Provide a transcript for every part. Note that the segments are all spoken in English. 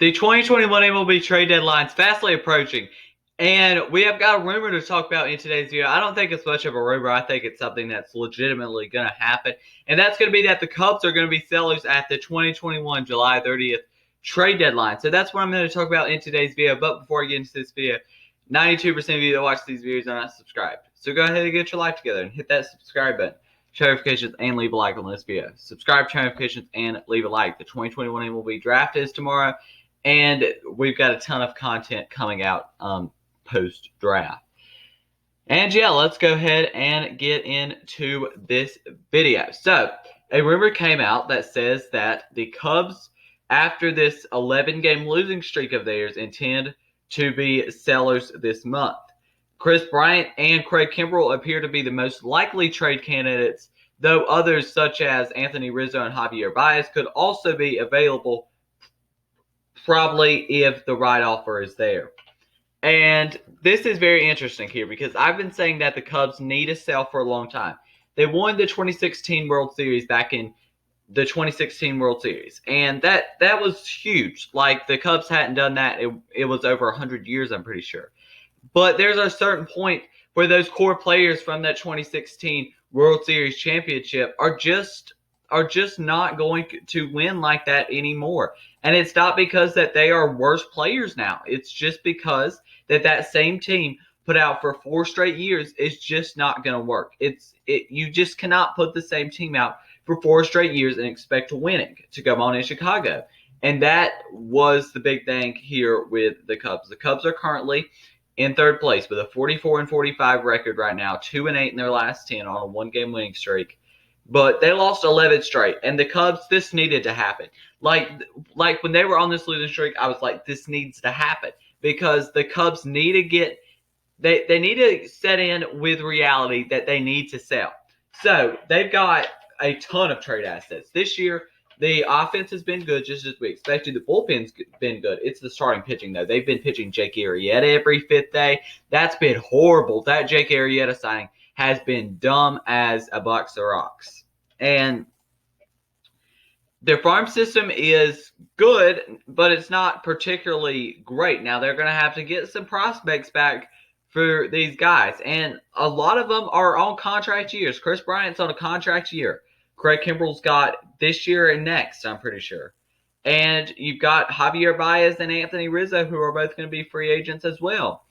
The 2021 MLB trade deadline is fastly approaching, and we have got a rumor to talk about in today's video. I don't think it's much of a rumor. I think it's something that's legitimately going to happen, and that's going to be that the Cubs are going to be sellers at the 2021 July 30th trade deadline. So that's what I'm going to talk about in today's video. But before I get into this video, 92% of you that watch these videos are not subscribed. So go ahead and get your life together and hit that subscribe button, turn notifications, and leave a like on this video. Subscribe, turn notifications, and leave a like. The 2021 MLB draft is tomorrow, and we've got a ton of content coming out post-draft. And yeah, let's go ahead and get into this video. So, a rumor came out that says that the Cubs, after this 11-game losing streak of theirs, intend to be sellers this month. Chris Bryant and Craig Kimbrel appear to be the most likely trade candidates, though others such as Anthony Rizzo and Javier Baez could also be available, probably if the right offer is there. And this is very interesting here because I've been saying that the Cubs need to sell for a long time. They won the 2016 World Series back in the 2016 World Series, and that was huge. Like, the Cubs hadn't done that. It was over 100 years, I'm pretty sure. But there's a certain point where those core players from that 2016 World Series championship are just not going to win like that anymore. And it's not because that they are worse players now. It's just because that same team put out for 4 straight years is just not going to work. You just cannot put the same team out for 4 straight years and expect winning to come on in Chicago. And that was the big thing here with the Cubs. The Cubs are currently in third place with a 44-45 record right now, 2-8 in their last 10 on a 1-game winning streak. But they lost 11 straight, and the Cubs, this needed to happen. Like when they were on this losing streak, I was like, this needs to happen because the Cubs need to get they need to set in with reality that they need to sell. So they've got a ton of trade assets this year. The offense has been good, just as we expected. The bullpen's been good. It's the starting pitching, though. They've been pitching Jake Arrieta every 5th day. That's been horrible. That Jake Arrieta signing has been dumb as a box of rocks. And their farm system is good, but it's not particularly great. Now, they're going to have to get some prospects back for these guys. And a lot of them are on contract years. Chris Bryant's on a contract year. Craig Kimbrel's got this year and next, I'm pretty sure. And you've got Javier Baez and Anthony Rizzo, who are both going to be free agents as well.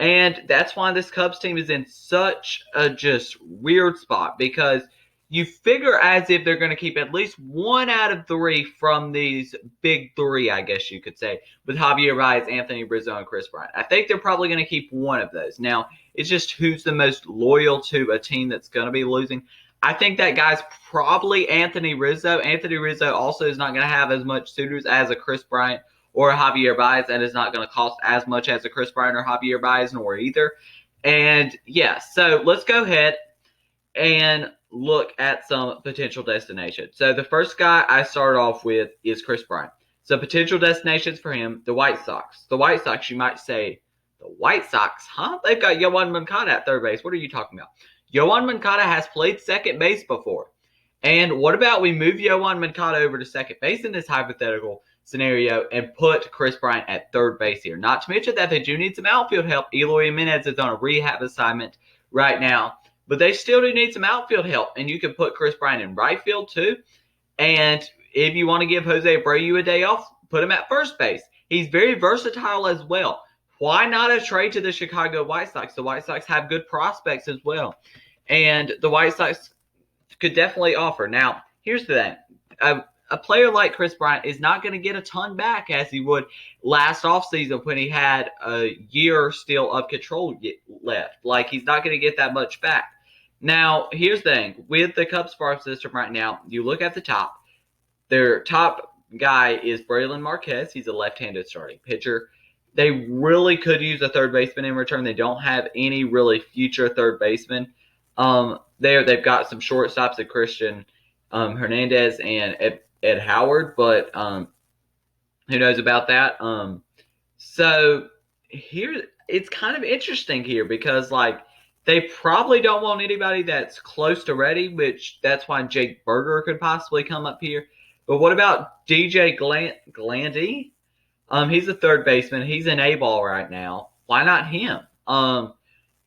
And that's why this Cubs team is in such a just weird spot, because you figure as if they're going to keep at least 1 out of 3 from these big 3, I guess you could say, with Javier Baez, Anthony Rizzo, and Chris Bryant. I think they're probably going to keep 1 of those. Now, it's just who's the most loyal to a team that's going to be losing. I think that guy's probably Anthony Rizzo. Anthony Rizzo also is not going to have as much suitors as a Chris Bryant or a Javier Baez, and is not going to cost as much as a Chris Bryant or Javier Baez, nor either. And yeah, so let's go ahead and look at some potential destinations. So the first guy I start off with is Chris Bryant. So potential destinations for him, the White Sox. The White Sox, you might say, the White Sox, huh? They've got Yoan Moncada at third base. What are you talking about? Yoan Moncada has played second base before. And what about we move Yoan Moncada over to second base in this hypothetical scenario and put Chris Bryant at third base here? Not to mention that they do need some outfield help. Eloy Jimenez is on a rehab assignment right now, but they still do need some outfield help. And you can put Chris Bryant in right field too. And if you want to give Jose Abreu a day off, put him at first base. He's very versatile as well. Why not a trade to the Chicago White Sox? The White Sox have good prospects as well. And the White Sox could definitely offer. Now, here's the thing. A player like Chris Bryant is not going to get a ton back as he would last offseason when he had a year still of control left. Like, he's not going to get that much back. Now, here's the thing. With the Cubs farm system right now, you look at the top. Their top guy is Braylon Marquez. He's a left-handed starting pitcher. They really could use a third baseman in return. They don't have any really future third baseman. They've got some shortstops at Christian Hernandez and Ed Howard, but who knows about that? So here it's kind of interesting here because they probably don't want anybody that's close to ready, which that's why Jake Berger could possibly come up here. But what about DJ Glandy? He's a third baseman. He's an A-ball right now. Why not him?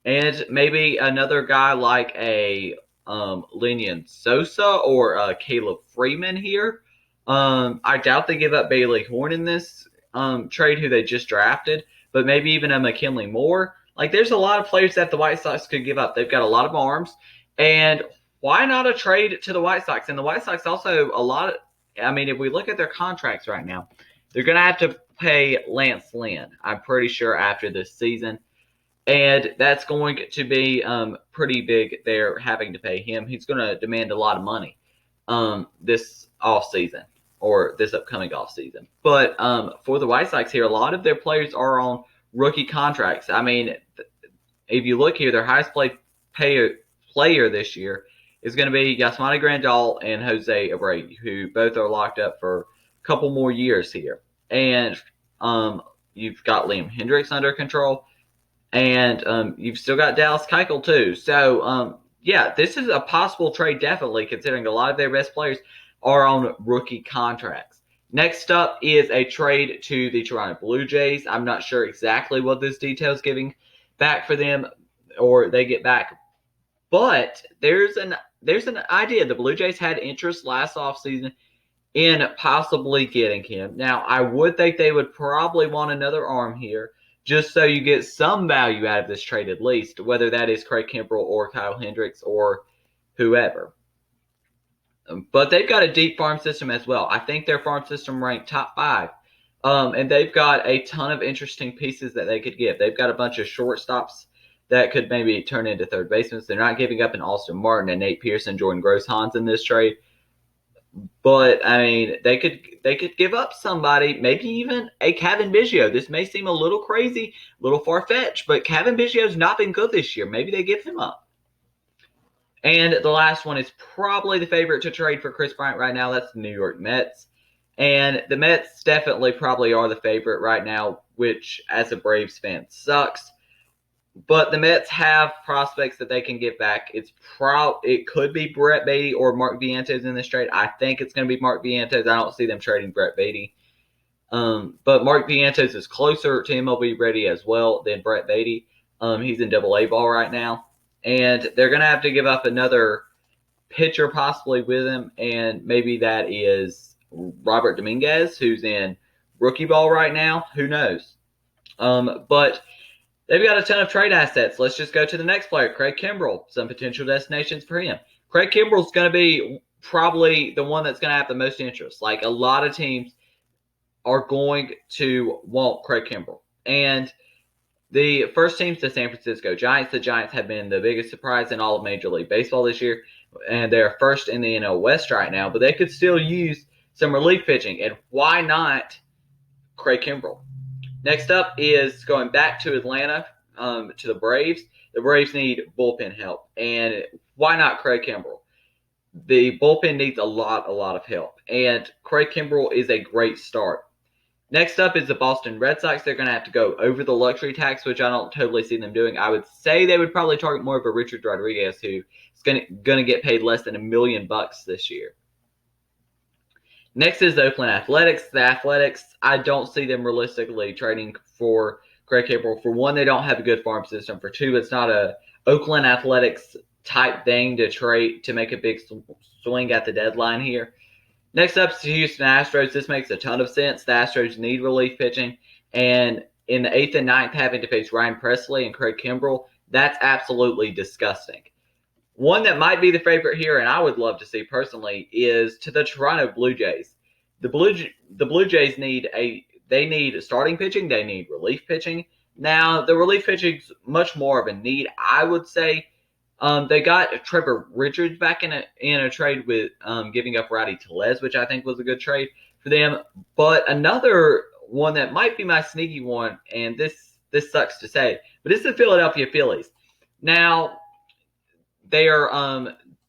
And maybe another guy like a Linian Sosa or Caleb Freeman here. I doubt they give up Bailey Horn in this trade, who they just drafted, but maybe even a McKinley Moore. Like, there's a lot of players that the White Sox could give up. They've got a lot of arms, and why not a trade to the White Sox? And the White Sox also I mean, if we look at their contracts right now, they're going to have to pay Lance Lynn, I'm pretty sure, after this season. And that's going to be pretty big. They're having to pay him. He's going to demand a lot of money this offseason, or this upcoming offseason. But for the White Sox here, a lot of their players are on rookie contracts. I mean, if you look here, their highest player this year is going to be Yasmani Grandal and Jose Abreu, who both are locked up for a couple more years here. And you've got Liam Hendricks under control. And you've still got Dallas Keuchel too. So, yeah, this is a possible trade, definitely, considering a lot of their best players are on rookie contracts. Next up is a trade to the Toronto Blue Jays. I'm not sure exactly what this detail is giving back for them, or they get back. But there's an idea. The Blue Jays had interest last offseason in possibly getting him. Now, I would think they would probably want another arm here, just so you get some value out of this trade at least, whether that is Craig Kimbrel or Kyle Hendricks or whoever. But they've got a deep farm system as well. I think their farm system ranked top 5. And they've got a ton of interesting pieces that they could give. They've got a bunch of shortstops that could maybe turn into third basemen. They're not giving up an Austin Martin and Nate Pearson, Jordan Gross-Hans in this trade. But, I mean, they could give up somebody, maybe even a Kevin Biggio. This may seem a little crazy, a little far-fetched, but Kevin Biggio's not been good this year. Maybe they give him up. And the last one is probably the favorite to trade for Chris Bryant right now. That's the New York Mets. And the Mets definitely probably are the favorite right now, which, as a Braves fan, sucks. But the Mets have prospects that they can get back. It could be Brett Beatty or Mark Vientos in this trade. I think it's going to be Mark Vientos. I don't see them trading Brett Beatty. But Mark Vientos is closer to MLB ready as well than Brett Beatty. He's in Double-A ball right now. And they're going to have to give up another pitcher possibly with him. And maybe that is Robert Dominguez, who's in rookie ball right now. Who knows? But they've got a ton of trade assets. Let's just go to the next player, Craig Kimbrel. Some potential destinations for him. Craig Kimbrel's going to be probably the one that's going to have the most interest. Like, a lot of teams are going to want Craig Kimbrel. And the first team's the San Francisco Giants. The Giants have been the biggest surprise in all of Major League Baseball this year. And they're first in the NL West right now. But they could still use some relief pitching. And why not Craig Kimbrel? Next up is going back to Atlanta, to the Braves. The Braves need bullpen help. And why not Craig Kimbrel? The bullpen needs a lot of help. And Craig Kimbrel is a great start. Next up is the Boston Red Sox. They're going to have to go over the luxury tax, which I don't totally see them doing. I would say they would probably target more of a Richard Rodriguez, who is going to get paid less than $1 million this year. Next is the Oakland Athletics. The Athletics, I don't see them realistically trading for Craig Kimbrel. For one, they don't have a good farm system. For two, it's not a Oakland Athletics type thing to trade to make a big swing at the deadline here. Next up is the Houston Astros. This makes a ton of sense. The Astros need relief pitching. And in the 8th and 9th, having to face Ryan Presley and Craig Kimbrel, that's absolutely disgusting. One that might be the favorite here, and I would love to see personally, is to the Toronto Blue Jays. The Blue Jays need starting pitching. They need relief pitching. Now, the relief pitching is much more of a need, I would say. They got Trevor Richards back in a trade with giving up Rowdy Tellez, which I think was a good trade for them. But another one that might be my sneaky one, and this sucks to say, but it's the Philadelphia Phillies. Now, their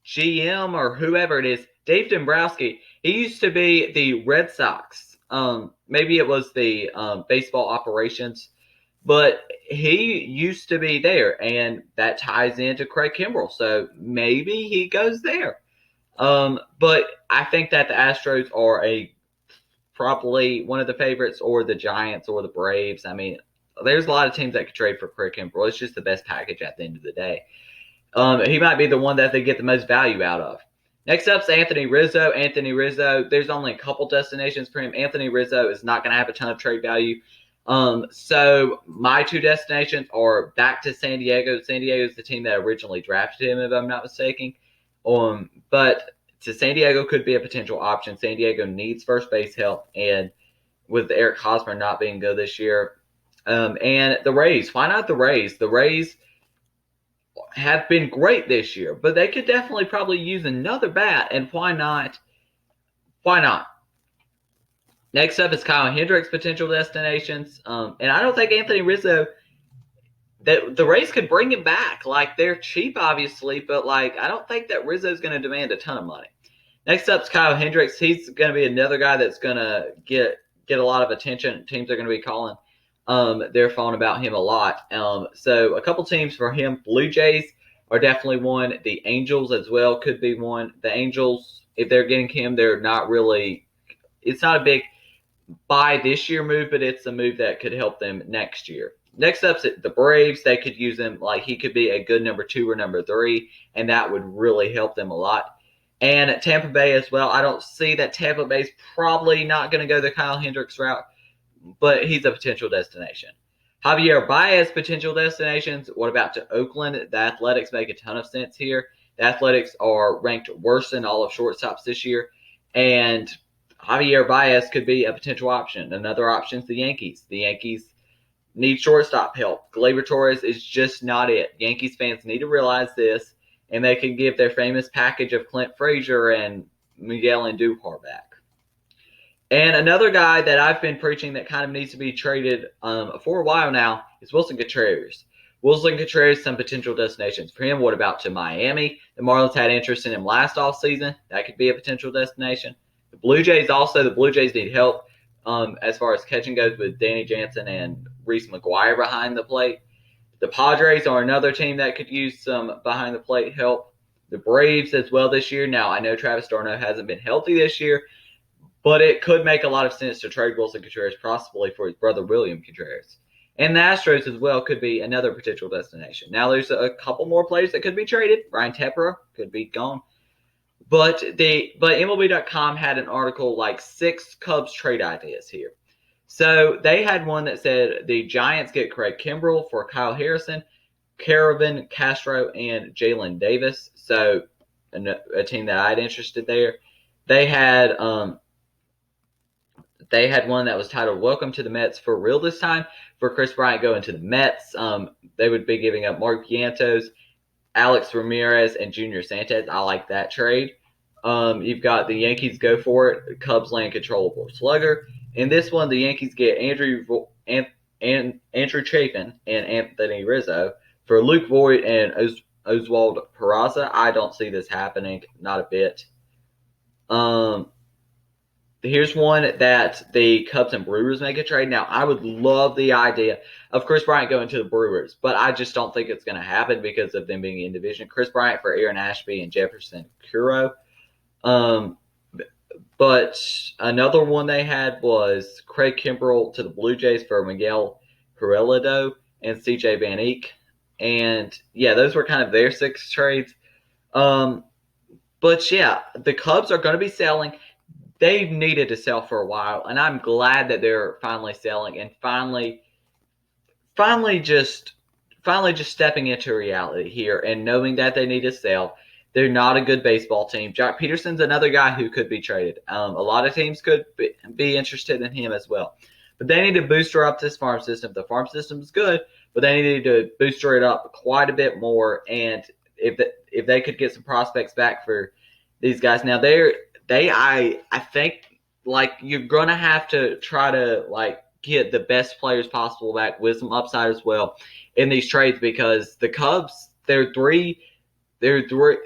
GM or whoever it is, Dave Dombrowski, he used to be the Red Sox. Maybe it was the baseball operations, but he used to be there, and that ties into Craig Kimbrel. So maybe he goes there. But I think that the Astros are a probably one of the favorites, or the Giants or the Braves. I mean, there's a lot of teams that could trade for Craig Kimbrel. It's just the best package at the end of the day. He might be the one that they get the most value out of. Next up is Anthony Rizzo. Anthony Rizzo, there's only a couple destinations for him. Anthony Rizzo is not going to have a ton of trade value. So my two destinations are back to San Diego. San Diego is the team that originally drafted him, if I'm not mistaken. But to San Diego could be a potential option. San Diego needs first base help, and with Eric Hosmer not being good this year. And the Rays, why not the Rays? The Rays have been great this year, but they could definitely probably use another bat, and why not? Why not? Next up is Kyle Hendricks' potential destinations. And I don't think Anthony Rizzo, that the Rays could bring him back. Like, they're cheap, obviously, but like I don't think that Rizzo's going to demand a ton of money. Next up is Kyle Hendricks. He's going to be another guy that's going to get a lot of attention. Teams are going to be calling their phone about him a lot. So a couple teams for him. Blue Jays are definitely one. The Angels as well could be one. The Angels, if they're getting him, they're not really – it's not a big buy this year move, but it's a move that could help them next year. Next up is the Braves. They could use him. Like, he could be a good number 2 or number 3, and that would really help them a lot. And Tampa Bay as well. I don't see that Tampa Bay's probably not going to go the Kyle Hendricks route, but he's a potential destination. Javier Baez, potential destinations. What about to Oakland? The Athletics make a ton of sense here. The Athletics are ranked worse than all of shortstops this year, and Javier Baez could be a potential option. Another option is the Yankees. The Yankees need shortstop help. Gleyber Torres is just not it. Yankees fans need to realize this, and they can give their famous package of Clint Frazier and Miguel Andujar back. And another guy that I've been preaching that kind of needs to be traded for a while now is Wilson Contreras. Wilson Contreras, some potential destinations for him. What about to Miami? The Marlins had interest in him last offseason. That could be a potential destination. The Blue Jays also. The Blue Jays need help as far as catching goes with Danny Jansen and Reese McGuire behind the plate. The Padres are another team that could use some behind-the-plate help. The Braves as well this year. Now, I know Travis d'Arnaud hasn't been healthy this year, but it could make a lot of sense to trade Wilson Contreras possibly for his brother William Contreras. And the Astros as well could be another potential destination. Now, there's a couple more players that could be traded. Ryan Tepera could be gone. But MLB.com had an article like 6 Cubs trade ideas here. So they had one that said the Giants get Craig Kimbrel for Kyle Harrison, Caravan Castro, and Jalen Davis. So a team that I'd interested there. They had one that was titled "Welcome to the Mets for Real this time" for Chris Bryant going to the Mets. They would be giving up Mark Vientos, Alex Ramirez, and Junior Sanchez. I like that trade. You've got the Yankees go for it. Cubs land control of Slugger. In this one, the Yankees get Andrew Chafin and Anthony Rizzo for Luke Voigt and Oswald Peraza. I don't see this happening, not a bit. Here's one that the Cubs and Brewers make a trade. Now, I would love the idea of Chris Bryant going to the Brewers, but I just don't think it's going to happen because of them being in division. Chris Bryant for Aaron Ashby and Jefferson Curo. But another one they had was Craig Kimbrel to the Blue Jays for Miguel Herrelado and CJ Van Eek. And, yeah, those were kind of their 6 trades. But, yeah, the Cubs are going to be selling. They've needed to sell for a while, and I'm glad that they're finally selling and finally just stepping into reality here and knowing that they need to sell. They're not a good baseball team. Jock Peterson's another guy who could be traded. A lot of teams could be interested in him as well. But they need to booster up this farm system. The farm system is good, but they need to booster it up quite a bit more. And if they could get some prospects back for these guys. Now, I think, like, you're going to have to try to, like, get the best players possible back with some upside as well in these trades because the Cubs, they're three,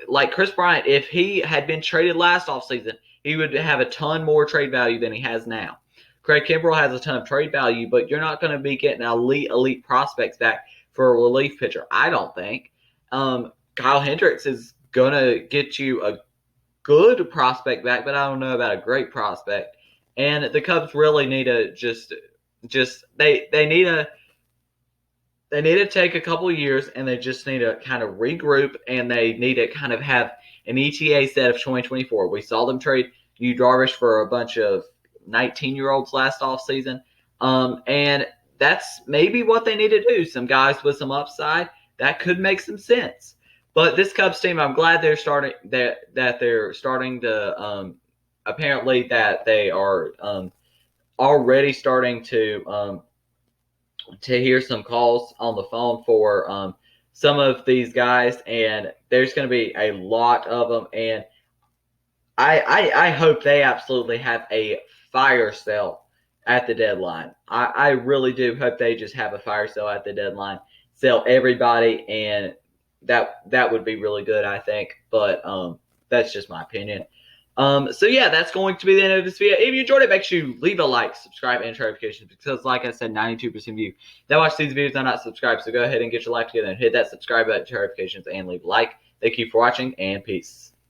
like Chris Bryant, if he had been traded last offseason, he would have a ton more trade value than he has now. Craig Kimbrel has a ton of trade value, but you're not going to be getting elite prospects back for a relief pitcher, I don't think. Kyle Hendricks is going to get you a good prospect back, but I don't know about a great prospect. And the Cubs really need to they need to take a couple of years, and they just need to kind of regroup, and they need to kind of have an ETA set of 2024. We saw them trade Yu Darvish for a bunch of 19-year-olds last offseason. And that's maybe what they need to do. Some guys with some upside, that could make some sense. But this Cubs team, I'm glad they're starting that they're starting to apparently that they are already starting to hear some calls on the phone for some of these guys, and there's going to be a lot of them. And I hope they absolutely have a fire sale at the deadline. I really do hope they just have a fire sale at the deadline, sell everybody, and that would be really good, I think. But that's just my opinion. So yeah, that's going to be the end of this video. If you enjoyed it, make sure you leave a like, subscribe, and turn notifications, because like I said, 92% of you that watch these videos are not subscribed. So go ahead and get your life together and hit that subscribe button, turn notifications, and leave a like. Thank you for watching, and peace.